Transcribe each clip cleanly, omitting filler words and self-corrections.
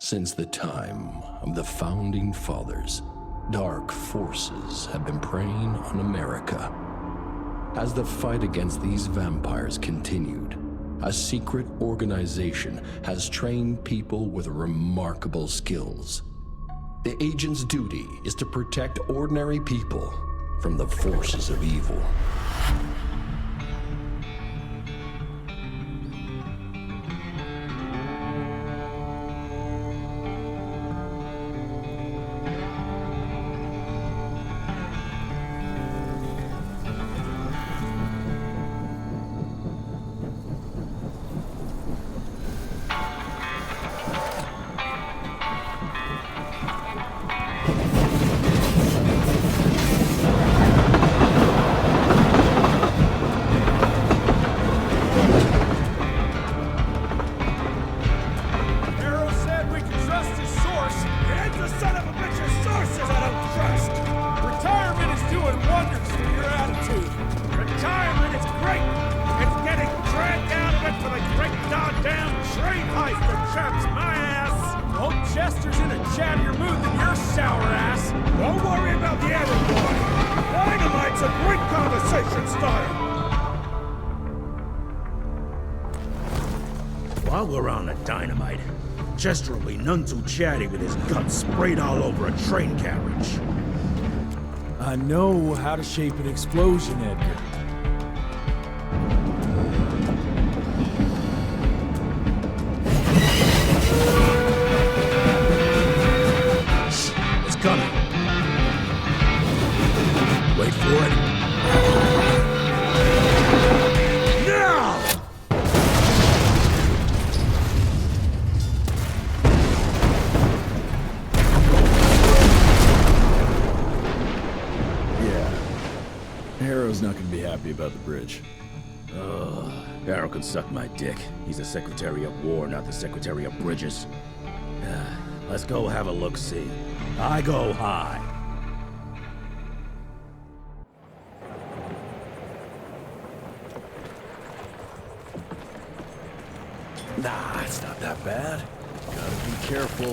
Since the time of the Founding Fathers, dark forces have been preying on America. As the fight against these vampires continued, a secret organization has trained people with remarkable skills. The agent's duty is to protect ordinary people from the forces of evil. While we're on the dynamite, Chester will be none too chatty with his guts sprayed all over a train carriage. I know how to shape an explosion, Edgar. It's coming. Wait for it. Harrow's not gonna be happy about the bridge. Harrow can suck my dick. He's the Secretary of War, not the Secretary of Bridges. Let's go have a look-see. I go high. Nah, it's not that bad. Gotta be careful.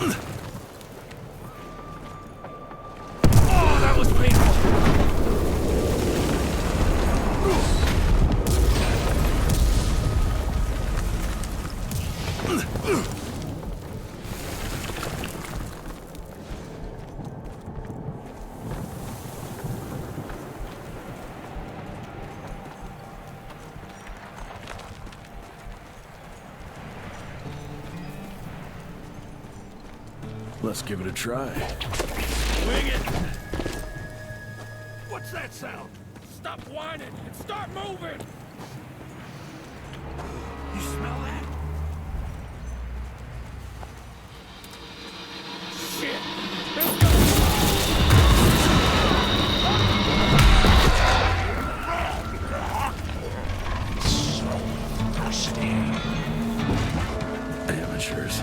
Oh, that was painful! Let's give it a try. Wing it! What's that sound? Stop whining and start moving! You smell that? Shit! Let's go! Amateurs.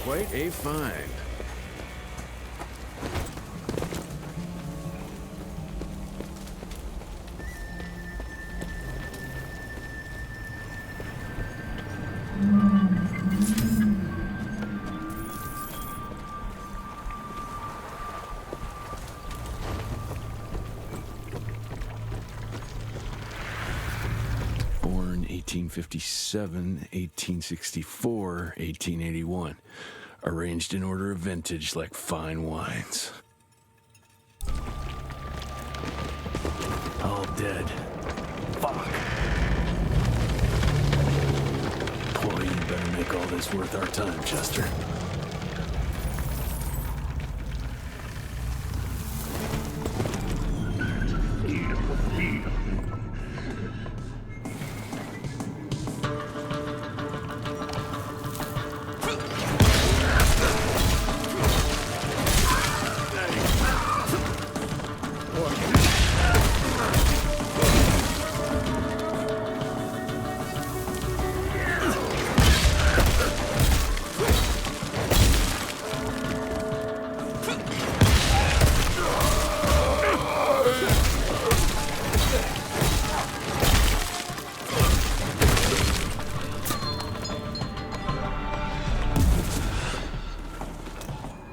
Quite a find. Born 1857, 1864, 1881. Arranged in order of vintage like fine wines. this worth our time, Chester?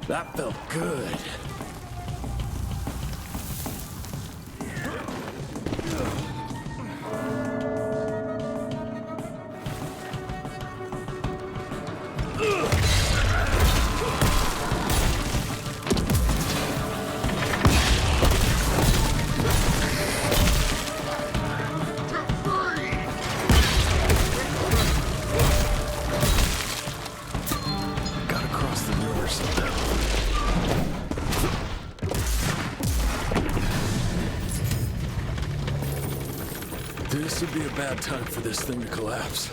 That felt good. Gotta cross the river somehow. This would be a bad time for this thing to collapse.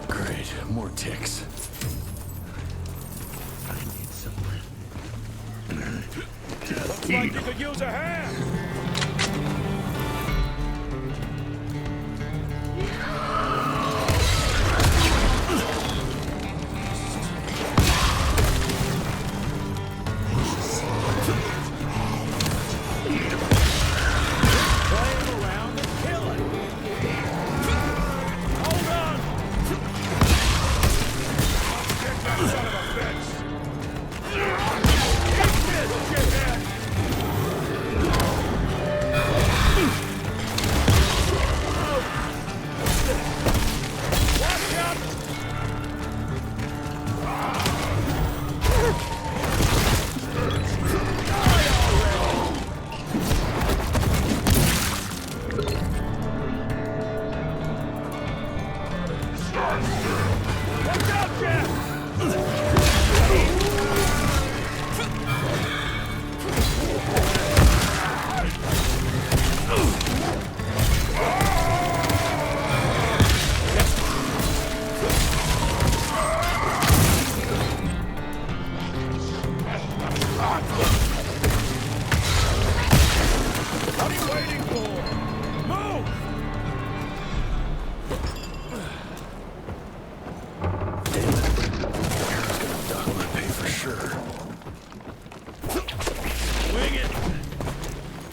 Great, more ticks. Looks like you could use a hand!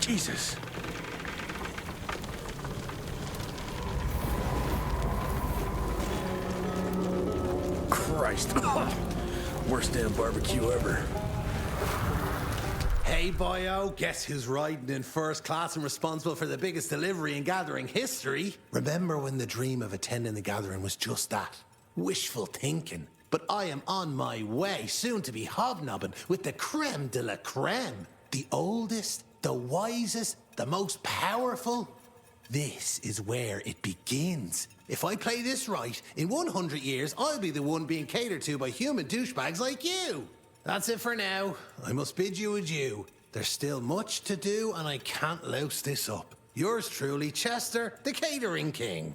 Jesus. Christ. Worst damn barbecue ever. Hey, boyo, guess who's riding in first class and responsible for the biggest delivery in gathering history? Remember when the dream of attending the gathering was just that? Wishful thinking. but I am on my way, soon to be hobnobbing with the creme de la creme. The oldest, the wisest, the most powerful. This is where it begins. If I play this right, in 100 years, I'll be the one being catered to by human douchebags like you. That's it for now. I must bid you adieu. There's still much to do, and I can't louse this up. Yours truly, Chester, the Catering King.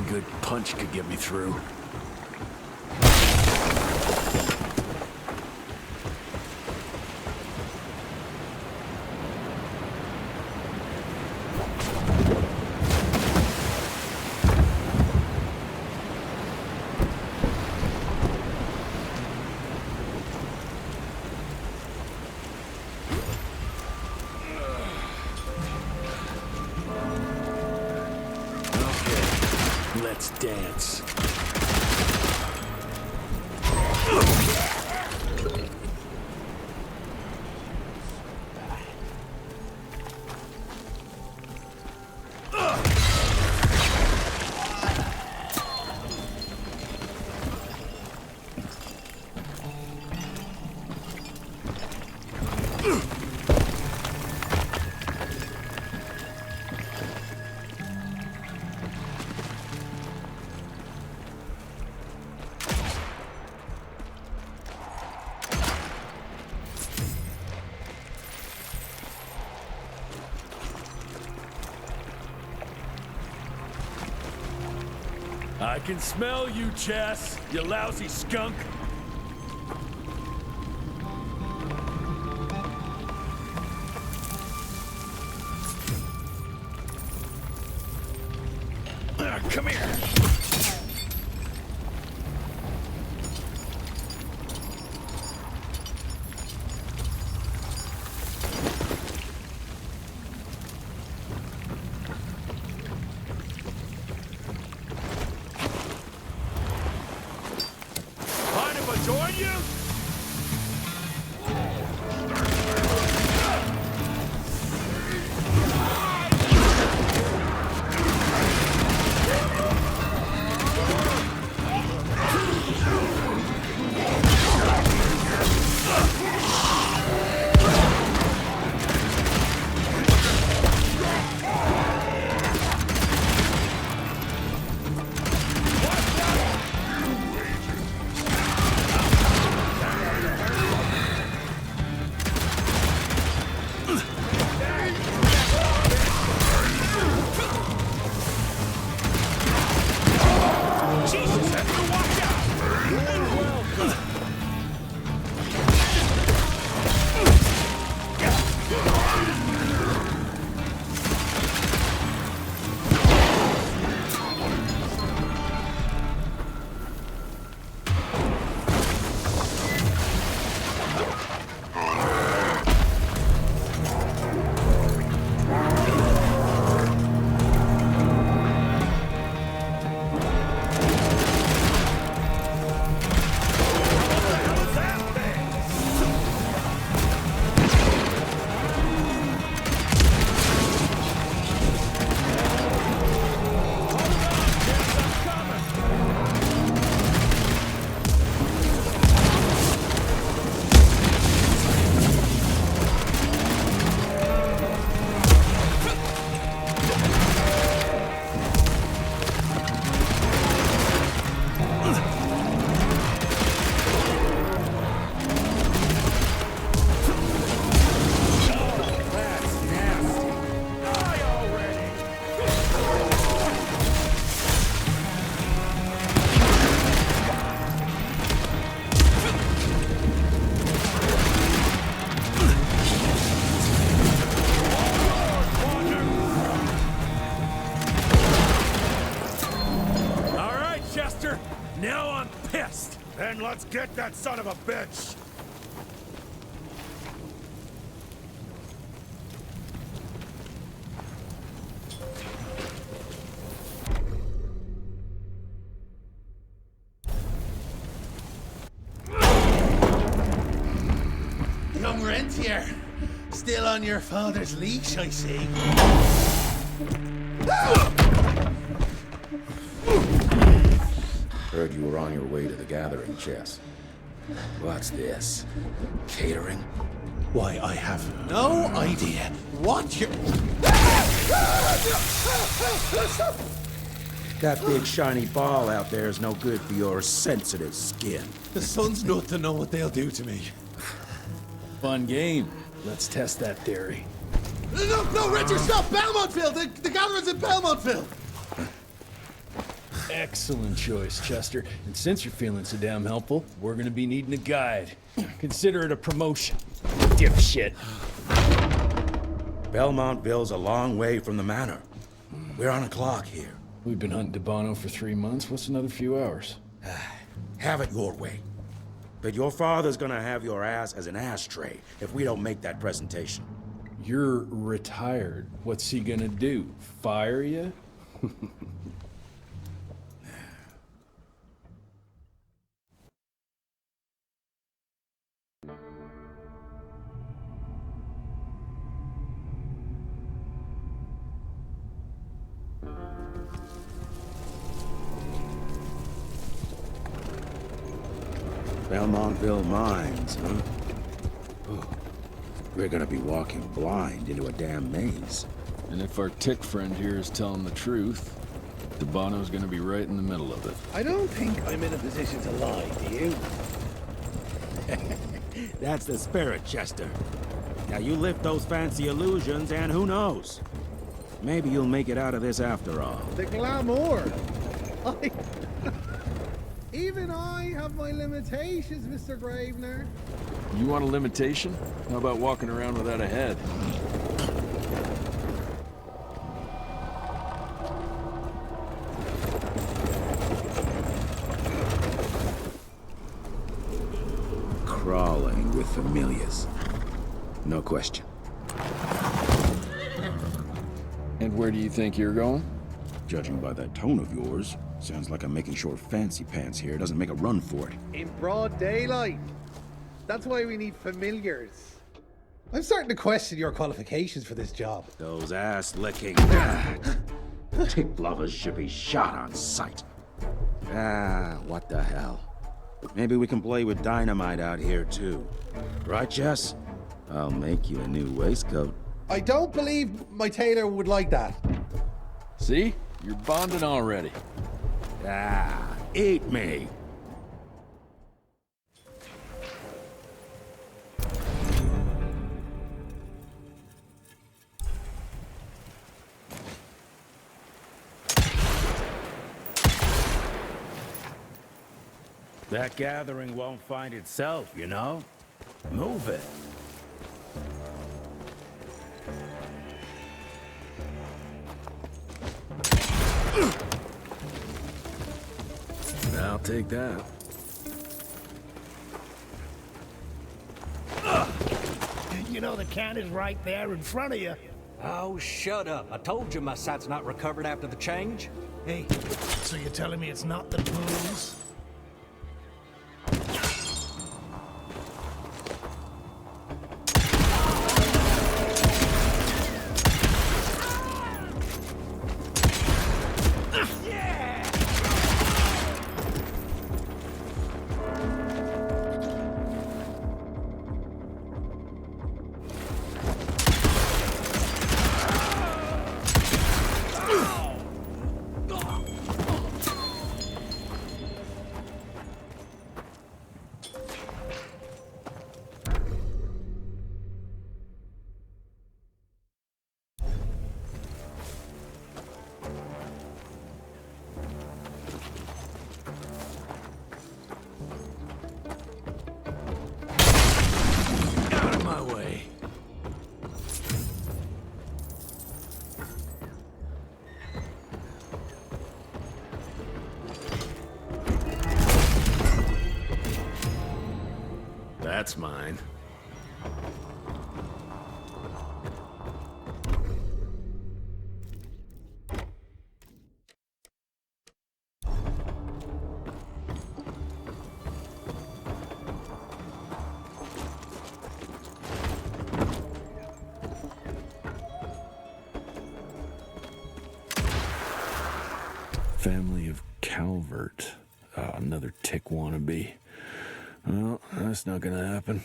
Good punch could get me through. Let's dance. I can smell you, Chess, you lousy skunk. Come here. Join you? Now I'm pissed! Then let's get that son of a bitch! Young Rentier, still on your father's leash, I see. Heard you were on your way to the gathering, Jess. What's this? Catering? Why, I have no idea what you're... That big shiny ball out there is no good for your sensitive skin. The sun's not to know what they'll do to me. Fun game. Let's test that theory. No, Richard, stop! Belmontville! The gathering's in Belmontville! Excellent choice, Chester. And since you're feeling so damn helpful, we're gonna be needing a guide. Consider it a promotion. Dipshit. Belmontville's a long way from the manor. We're on a clock here. We've been hunting DeBono for 3 months. What's another few hours? Have it your way. But your father's gonna have your ass as an ashtray if we don't make that presentation. You're retired. What's he gonna do? Fire you? Belmontville Mines, huh? Oh, we're gonna be walking blind into a damn maze. And if our tick friend here is telling the truth, DeBono's gonna be right in the middle of it. I don't think I'm in a position to lie, do you? That's the spirit, Chester. Now you lift those fancy illusions and who knows? Maybe you'll make it out of this after all. The glamour! Even I have my limitations, Mr. Gravener. You want a limitation? How about walking around without a head? Crawling with familiars. No question. And where do you think you're going? Judging by that tone of yours, sounds like I'm making short fancy pants here. Doesn't make a run for it. In broad daylight. That's why we need familiars. I'm starting to question your qualifications for this job. Those ass-licking tick lovers should be shot on sight. What the hell? Maybe we can play with dynamite out here, too. Right, Jess? I'll make you a new waistcoat. I don't believe my tailor would like that. See? You're bonding already. Eat me! That gathering won't find itself, you know? Move it. I'll take that. You know the can is right there in front of you. Oh, shut up. I told you my sight's not recovered after the change. Hey, so you're telling me it's not the booze? Out of my way. That's mine. Family of Calvert. Another tick wannabe. Well, that's not gonna happen.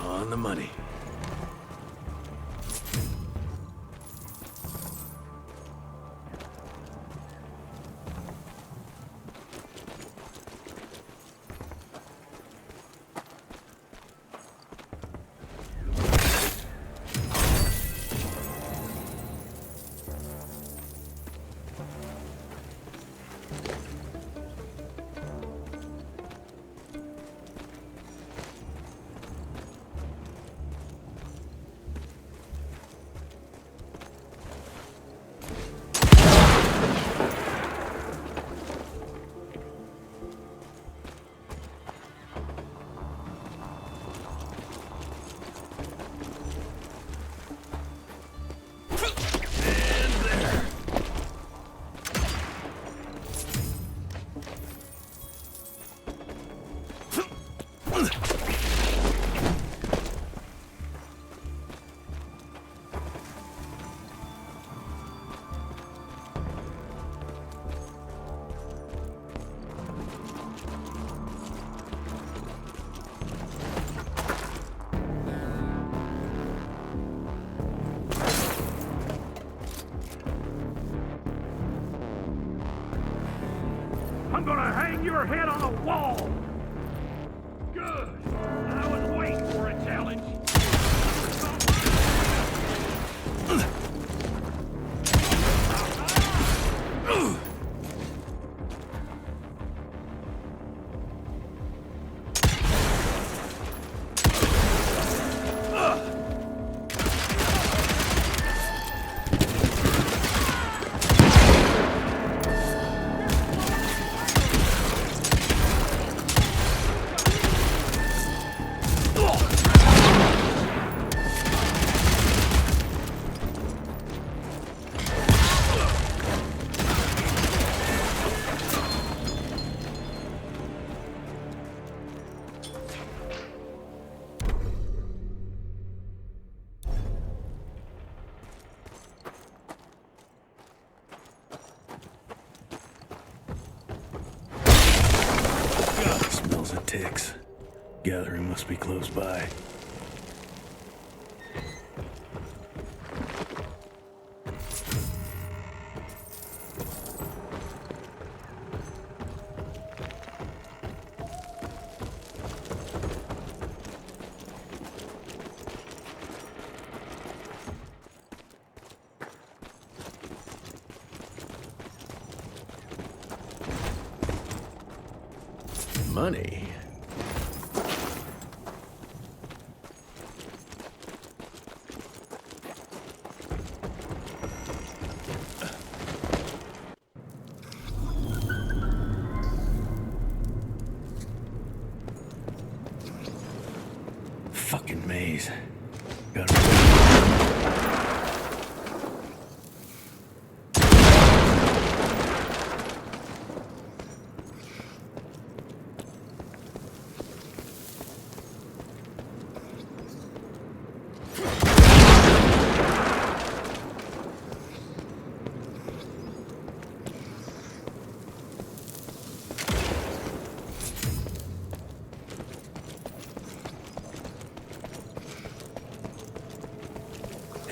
On the money. I'm gonna hang your head on a wall! Good! I was waiting for a challenge! Smells of ticks. Gathering must be close by. money. Fucking maze.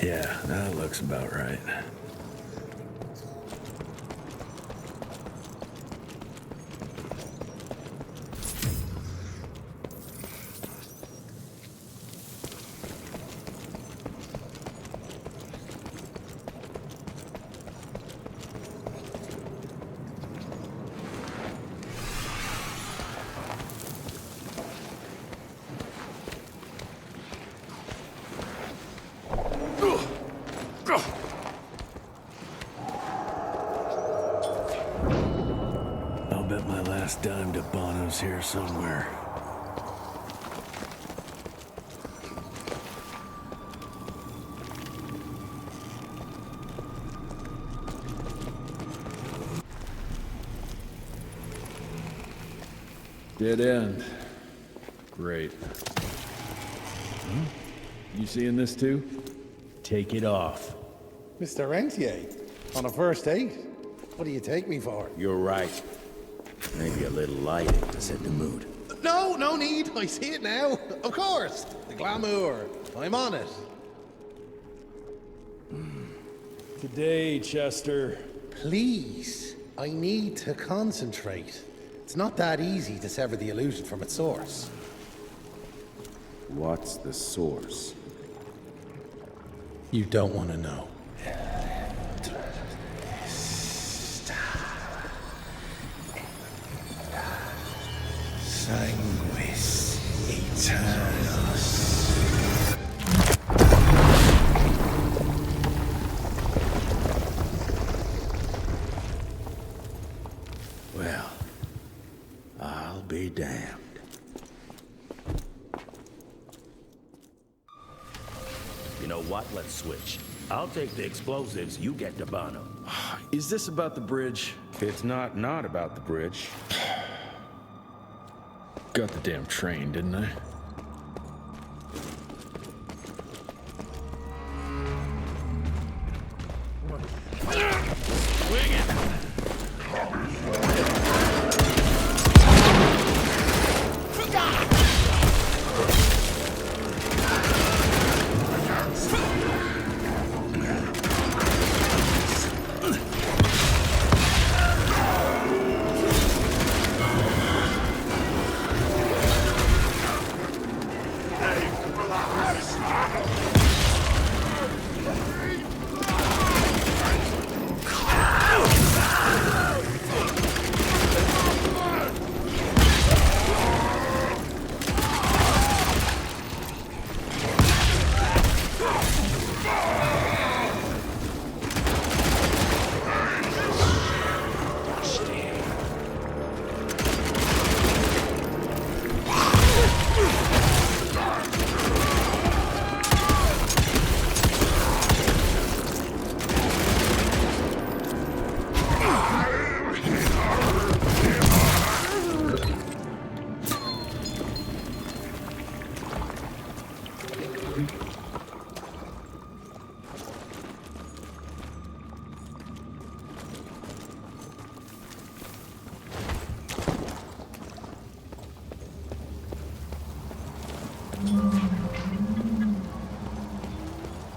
Yeah, that looks about right. I'll bet my last dime to Bono's here somewhere. Dead end. Great. You seeing this too? Take it off. Mr. Rentier, on a first date? What do you take me for? You're right. Maybe a little lighting to set the mood. No, no need. I see it now. Of course. The glamour. I'm on it. Today, Chester. Please, I need to concentrate. It's not that easy to sever the illusion from its source. What's the source? You don't want to know. Sanguis Eternus. Well, I'll be damned. You know what? Let's switch. I'll take the explosives, you get the Bono. Is this about the bridge? It's not about the bridge. Got the damn train, didn't I? Swing it!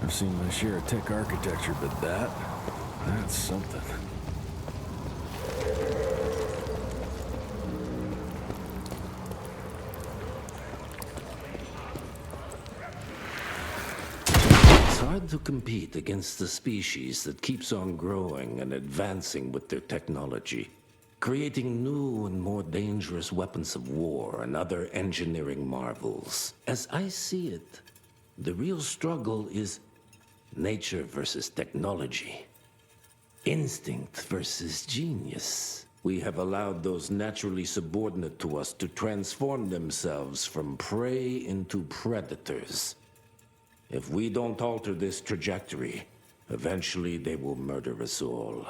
I've seen my share of tech architecture, but that's something. It's hard to compete against the species that keeps on growing and advancing with their technology. creating new and more dangerous weapons of war and other engineering marvels. As I see it, the real struggle is nature versus technology. Instinct versus genius. We have allowed those naturally subordinate to us to transform themselves from prey into predators. If we don't alter this trajectory, eventually they will murder us all.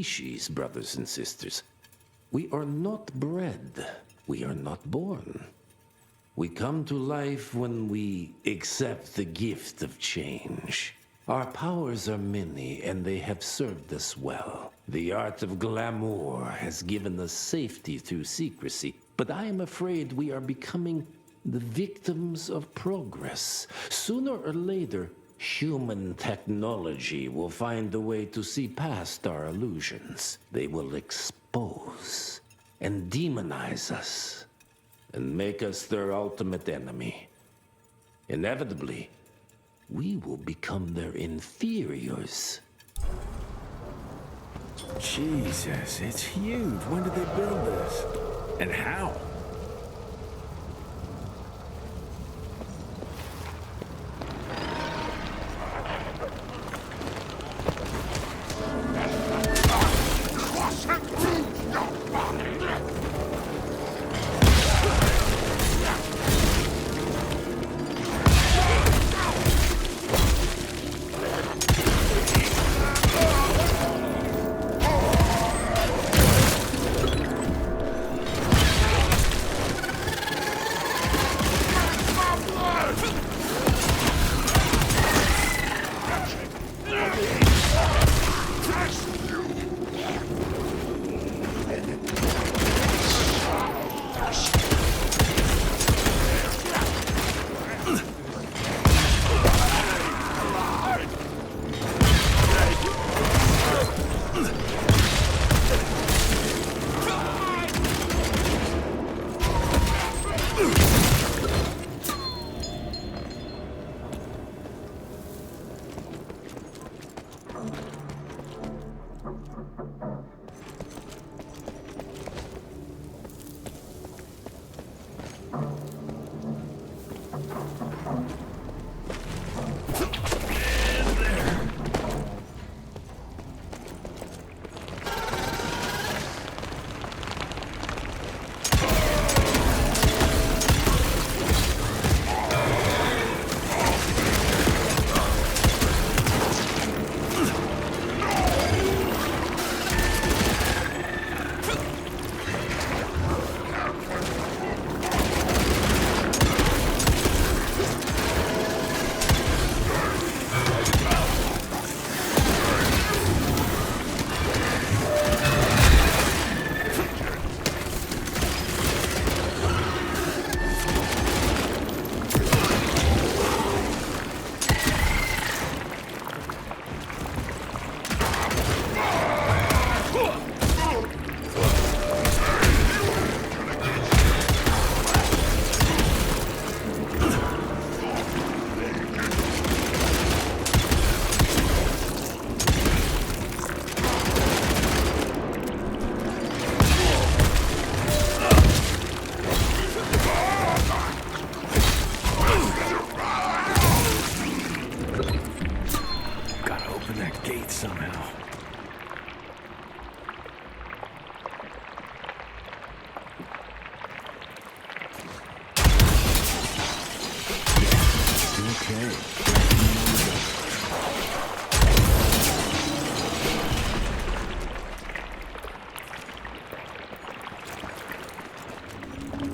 species, brothers and sisters. We are not bred. We are not born. We come to life when we accept the gift of change. Our powers are many, and they have served us well. The art of glamour has given us safety through secrecy, but I am afraid we are becoming the victims of progress. Sooner or later, human technology will find a way to see past our illusions. They will expose and demonize us and make us their ultimate enemy. Inevitably, we will become their inferiors. Jesus, it's huge. When did they build this? And how?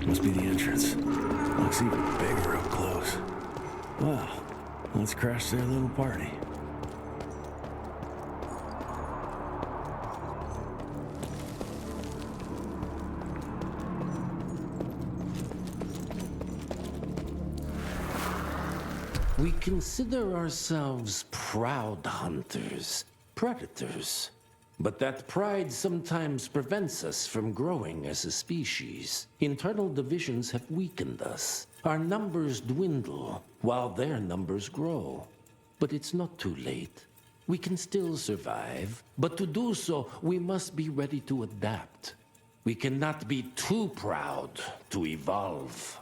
Must be the entrance. Looks even bigger up close. Well, let's crash their little party. We consider ourselves proud hunters, predators. But that pride sometimes prevents us from growing as a species. Internal divisions have weakened us. Our numbers dwindle while their numbers grow. But it's not too late. We can still survive, but to do so, we must be ready to adapt. We cannot be too proud to evolve.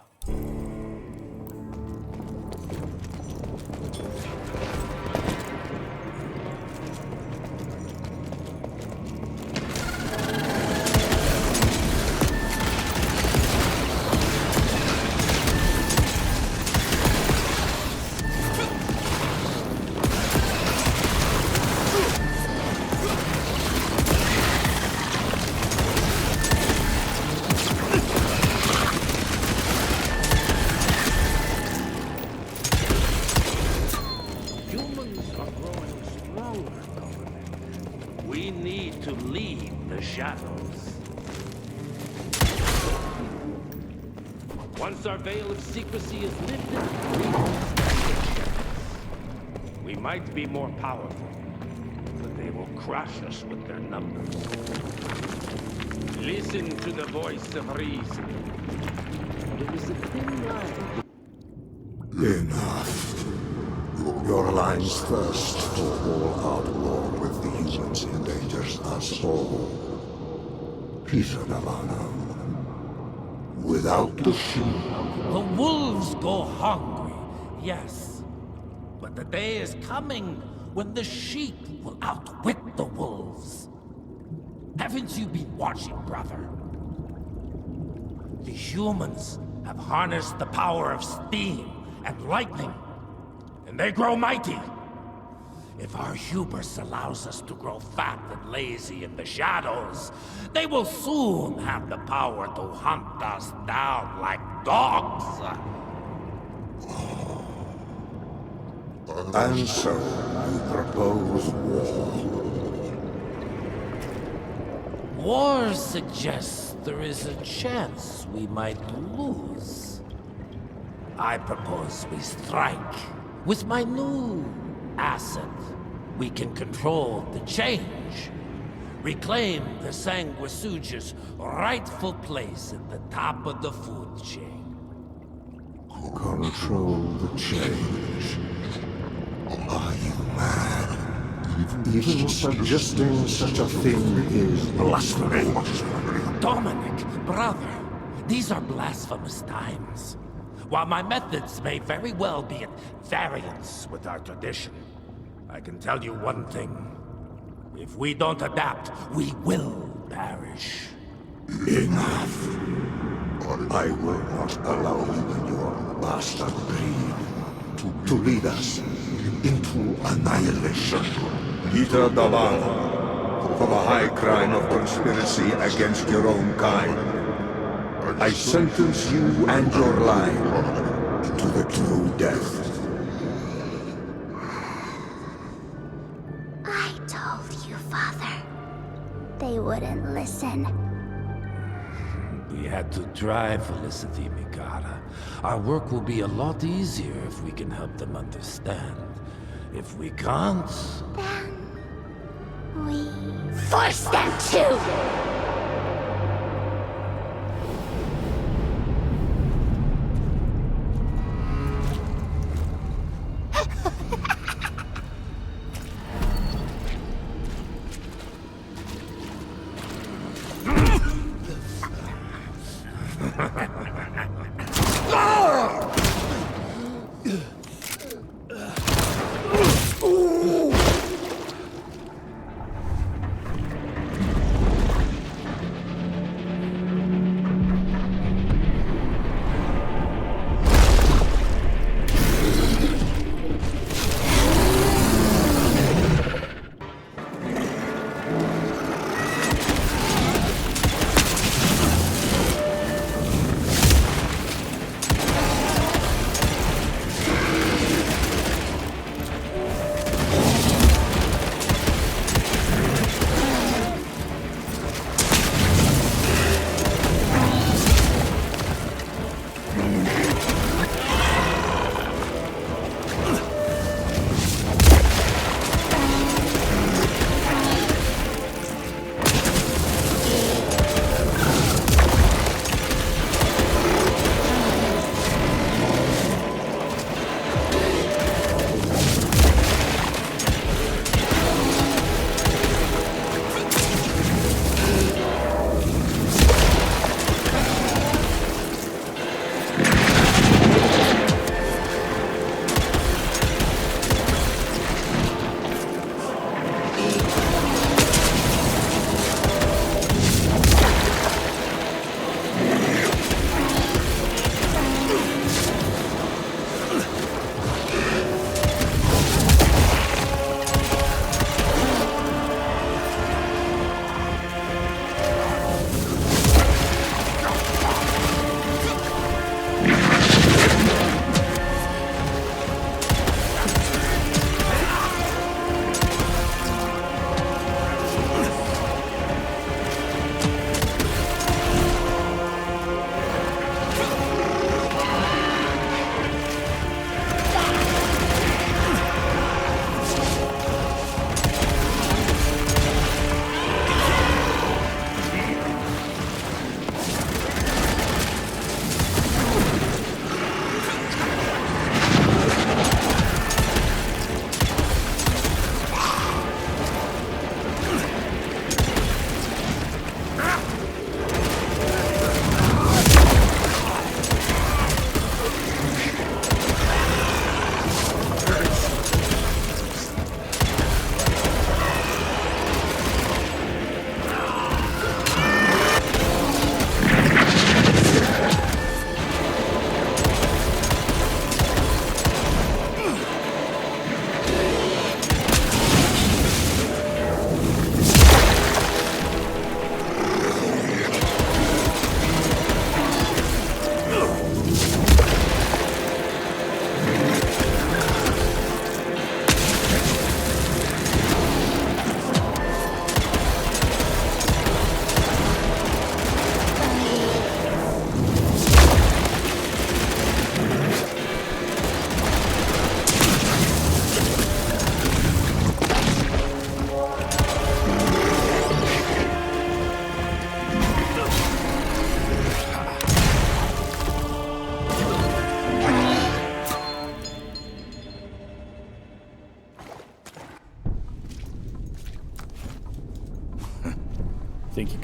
Once our veil of secrecy is lifted, we might be more powerful, but they will crush us with their numbers. Listen to the voice of reason. There is a thin line. Enough. Your line's thirst for all out war with the humans endangers us all. Peter Navana. Without the sheep. The wolves go hungry, yes. But the day is coming when the sheep will outwit the wolves. Haven't you been watching, brother? The humans have harnessed the power of steam and lightning, and they grow mighty. If our hubris allows us to grow fat and lazy in the shadows, they will soon have the power to hunt us down like dogs. And so, you propose war. War suggests there is a chance we might lose. I propose we strike. With my new asset, we can control the change. Reclaim the Sanguisuja's rightful place at the top of the food chain. Control the change. Are you mad? Even suggesting such a thing is blasphemy. Dominic, brother, these are blasphemous times. While my methods may very well be at variance with our tradition, I can tell you one thing. If we don't adapt, we will perish. Enough. I will not allow you and your bastard breed to lead us into annihilation. Peter Davana, for the high crime of conspiracy against your own kind, I sentence you and your line to the true death. I told you, Father. They wouldn't listen. We had to try, Felicity Mikata. Our work will be a lot easier if we can help them understand. If we can't... Then... we... force them to!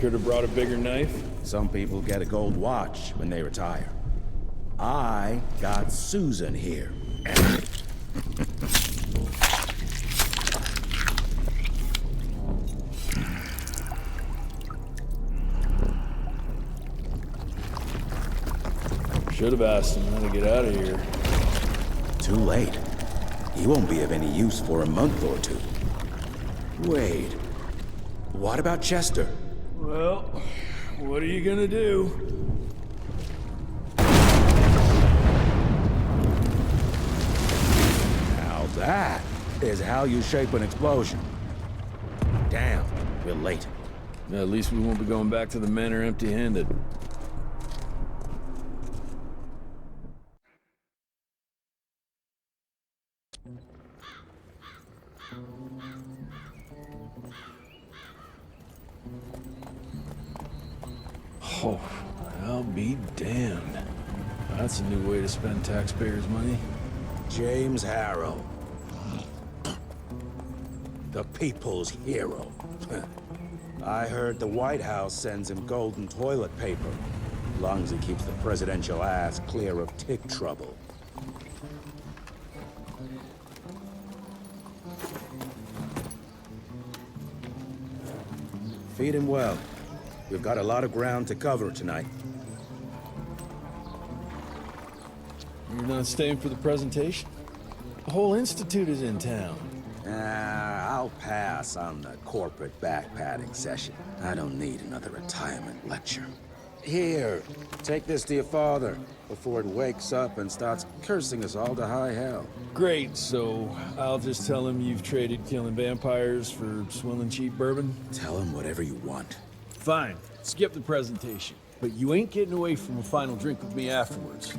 could have brought a bigger knife? Some people get a gold watch when they retire. I got Susan here. Should have asked him how to get out of here. Too late. He won't be of any use for a month or two. Wait. What about Chester? Well, what are you gonna do? Now that is how you shape an explosion. Damn, we're late. At least we won't be going back to the manor empty-handed. Oh, I'll be damned. That's a new way to spend taxpayers' money. James Harrow. The people's hero. I heard the White House sends him golden toilet paper, as long as he keeps the presidential ass clear of tick trouble. Feed him well. We've got a lot of ground to cover tonight. You're not staying for the presentation? The whole institute is in town. I'll pass on the corporate backpatting session. I don't need another retirement lecture. Here, take this to your father before it wakes up and starts cursing us all to high hell. Great, so I'll just tell him you've traded killing vampires for swilling cheap bourbon? Tell him whatever you want. Fine, skip the presentation. But you ain't getting away from a final drink with me afterwards.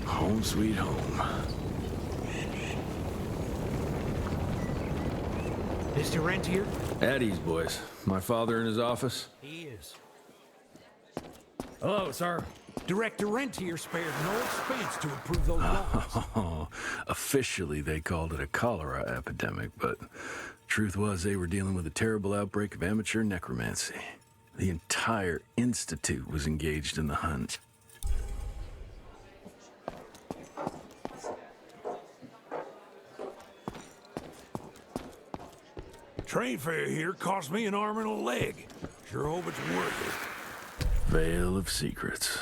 Home sweet home. Mr. Rentier? At ease, boys. My father in his office? He is. Hello, sir. Director Rentier spared no expense to improve those laws. Oh, officially they called it a cholera epidemic, but truth was they were dealing with a terrible outbreak of amateur necromancy. The entire institute was engaged in the hunt. Train fare here cost me an arm and a leg. Sure hope it's worth it. Veil of secrets.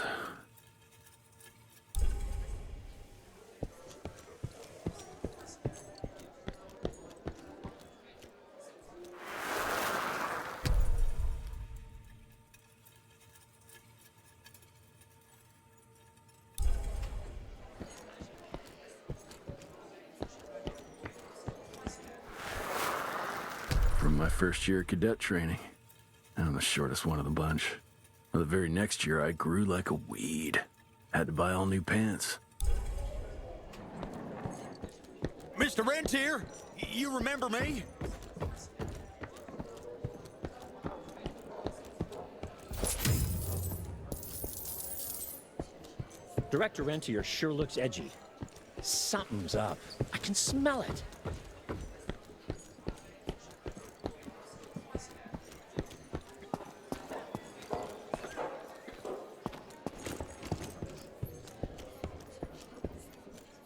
From my first year of cadet training. I'm the shortest one of the bunch. Well, the very next year, I grew like a weed. Had to buy all new pants. Mr. Rentier, you remember me? Director Rentier sure looks edgy. Something's up. I can smell it.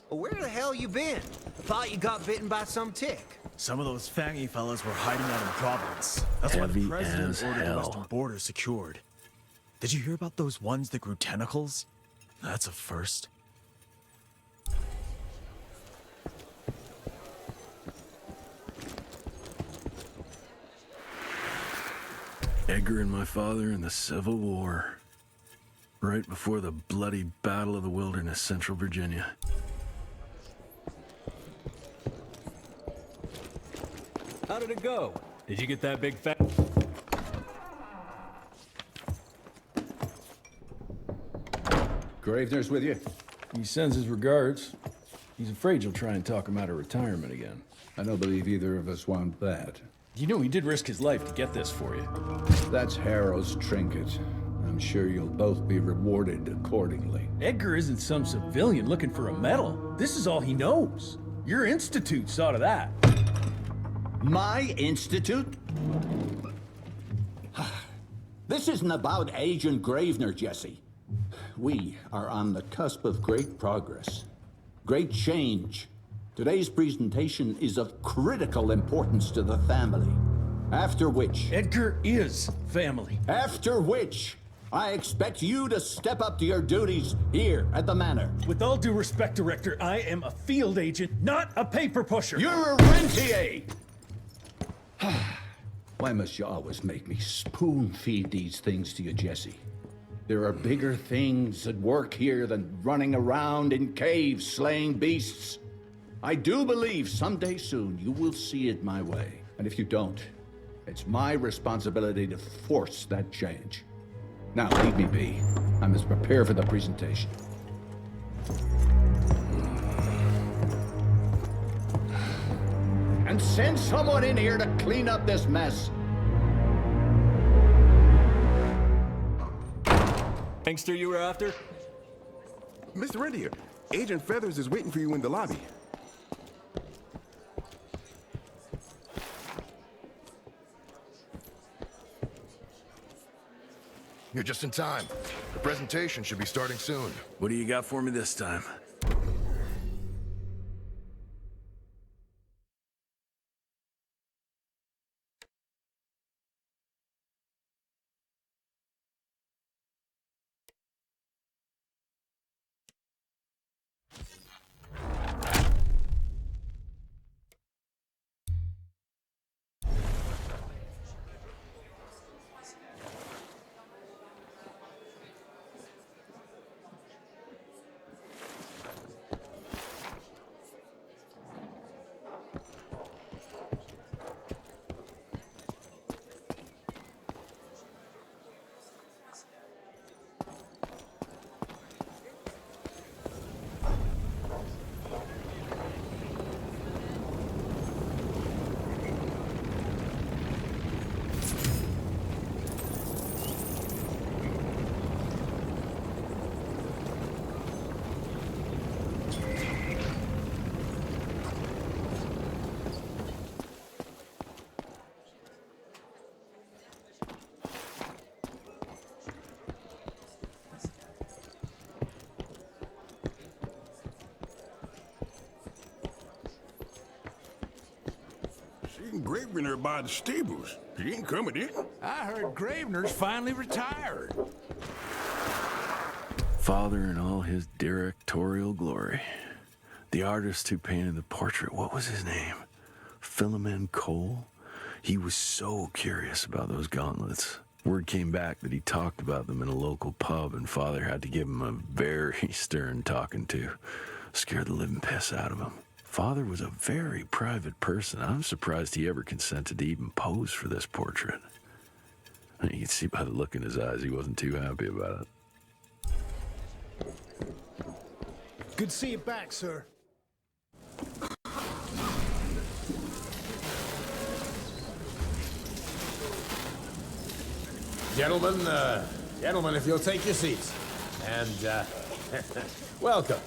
Where the hell you been? Thought you got bitten by some tick. Some of those fangy fellas were hiding out in Providence. That's why the Heavy president as ordered the hell. western border secured. Did you hear about those ones that grew tentacles? That's a first. Edgar and my father in the Civil War. Right before the bloody Battle of the Wilderness, Central How did it go? Did you get that big fat... Gravener's with you? He sends his regards. He's afraid you'll try and talk him out of retirement again. I don't believe either of us want that. You know he did risk his life to get this for you. That's Harrow's trinket. I'm sure you'll both be rewarded accordingly. Edgar isn't some civilian looking for a medal. This is all he knows. Your institute saw to that. My institute? This isn't about Agent Gravener, Jesse. We are on the cusp of great progress, great change. Today's presentation is of critical importance to the family. After which... Edgar is family. After which, I expect you to step up to your duties here at the Manor. With all due respect, Director, I am a field agent, not a paper pusher. You're a rentier! Why must you always make me spoon-feed these things to you, Jesse? There are bigger things at work here than running around in caves slaying beasts. I do believe someday soon you will see it my way. And if you don't, it's my responsibility to force that change. Now, leave me be. I must prepare for the presentation. And send someone in here to clean up this mess. Gangster you were after? Mr. Rentier, Agent Feathers is waiting for you in the lobby. You're just in time. The presentation should be starting soon. What do you got for me this time? Gravener by the stables. He ain't coming in. I heard Gravener's finally retired. Father in all his directorial glory. The artist who painted the portrait, what was his name? Philomen Cole? He was so curious about those gauntlets. Word came back that he talked about them in a local pub, and Father had to give him a very stern talking to. Scared the living piss out of him. Father was a very private person. I'm surprised he ever consented to even pose for this portrait. You can see by the look in his eyes he wasn't too happy about it. Good to see you back, sir. Gentlemen, if you'll take your seats. And, welcome.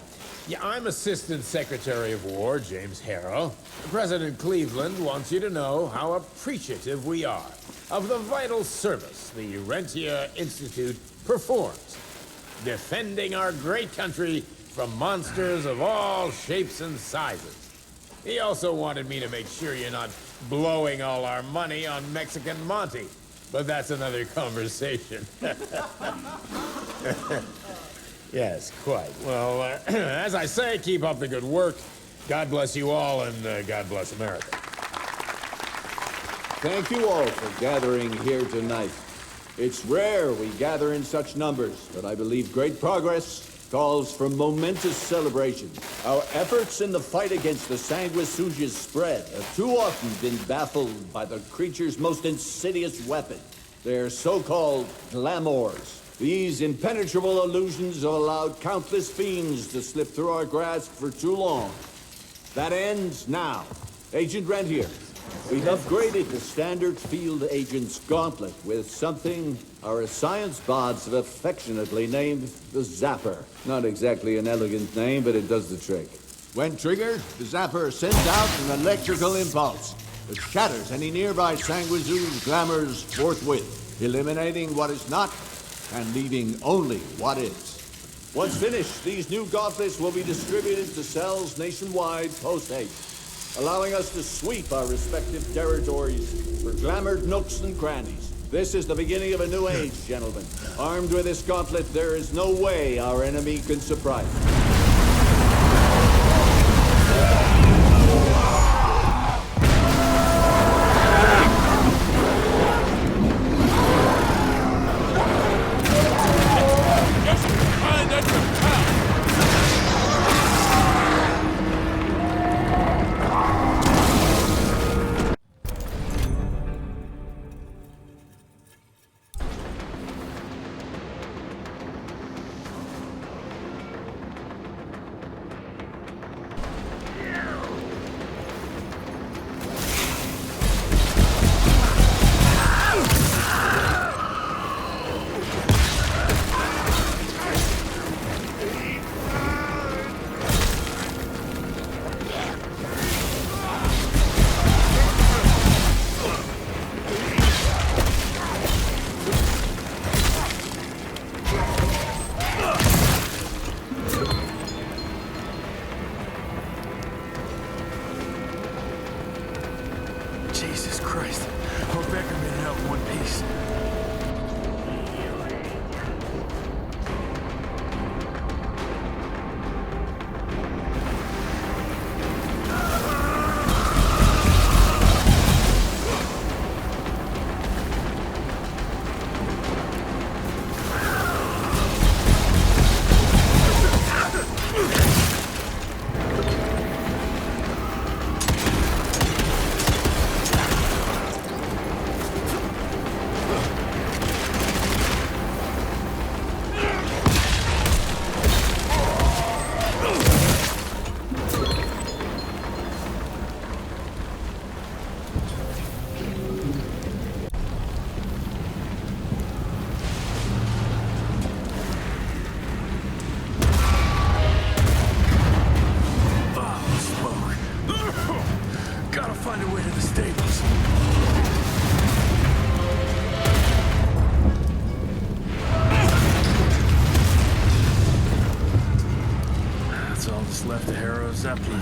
Yeah, I'm Assistant Secretary of War, James Harrow. President Cleveland wants you to know how appreciative we are of the vital service the Rentier Institute performs, defending our great country from monsters of all shapes and sizes. He also wanted me to make sure you're not blowing all our money on Mexican Monty, but that's another conversation. Yes, quite. Well, as I say, keep up the good work. God bless you all, and God bless America. Thank you all for gathering here tonight. It's rare we gather in such numbers, but I believe great progress calls for momentous celebration. Our efforts in the fight against the sanguisuga's spread have too often been baffled by the creature's most insidious weapon, their so-called glamours. These impenetrable illusions have allowed countless fiends to slip through our grasp for too long. That ends now. Agent Rentier, we've upgraded the standard field agent's gauntlet with something our science bots have affectionately named the Zapper. Not exactly an elegant name, but it does the trick. When triggered, the Zapper sends out an electrical impulse that shatters any nearby sanguisuga's glamours forthwith, eliminating what is not and leaving only what is. Once finished, these new gauntlets will be distributed to cells nationwide post-haste, allowing us to sweep our respective territories for glamoured nooks and crannies. This is the beginning of a new age, gentlemen. Armed with this gauntlet, there is no way our enemy can surprise us. Jesus Christ. Hope Becker made it out in one piece. Left the Harrow Zeppelin.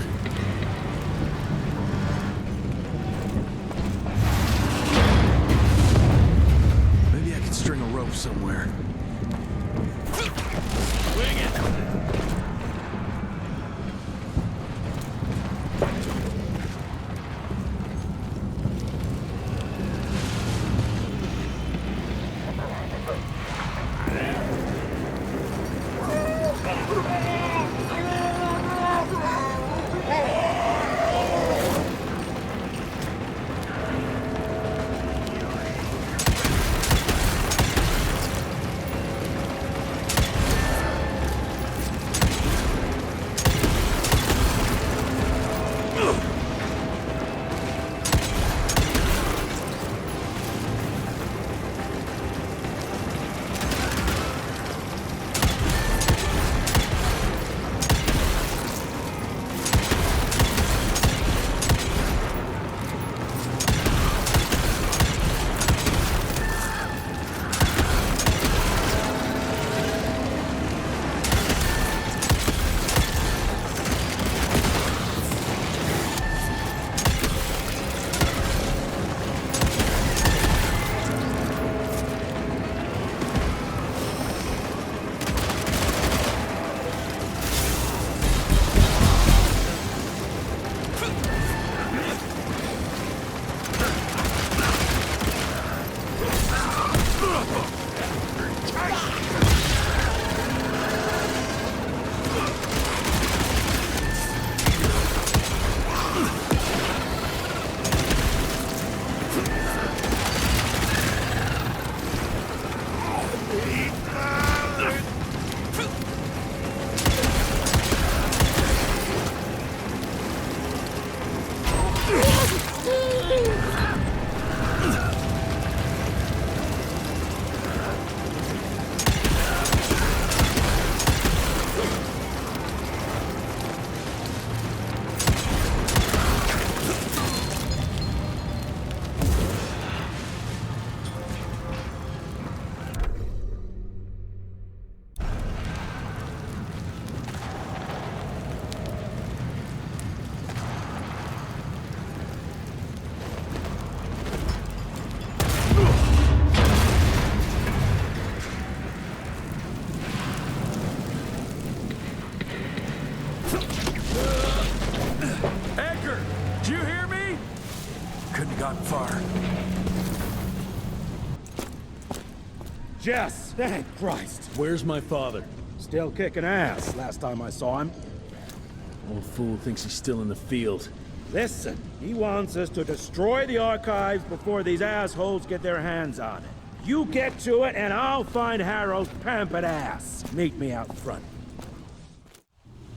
Maybe I can string a rope somewhere. Swing it! Jess! Thank Christ! Where's my father? Still kicking ass, last time I saw him. Old fool thinks he's still in the field. Listen, he wants us to destroy the archives before these assholes get their hands on it. You get to it, and I'll find Harrow's pampered ass. Meet me out front.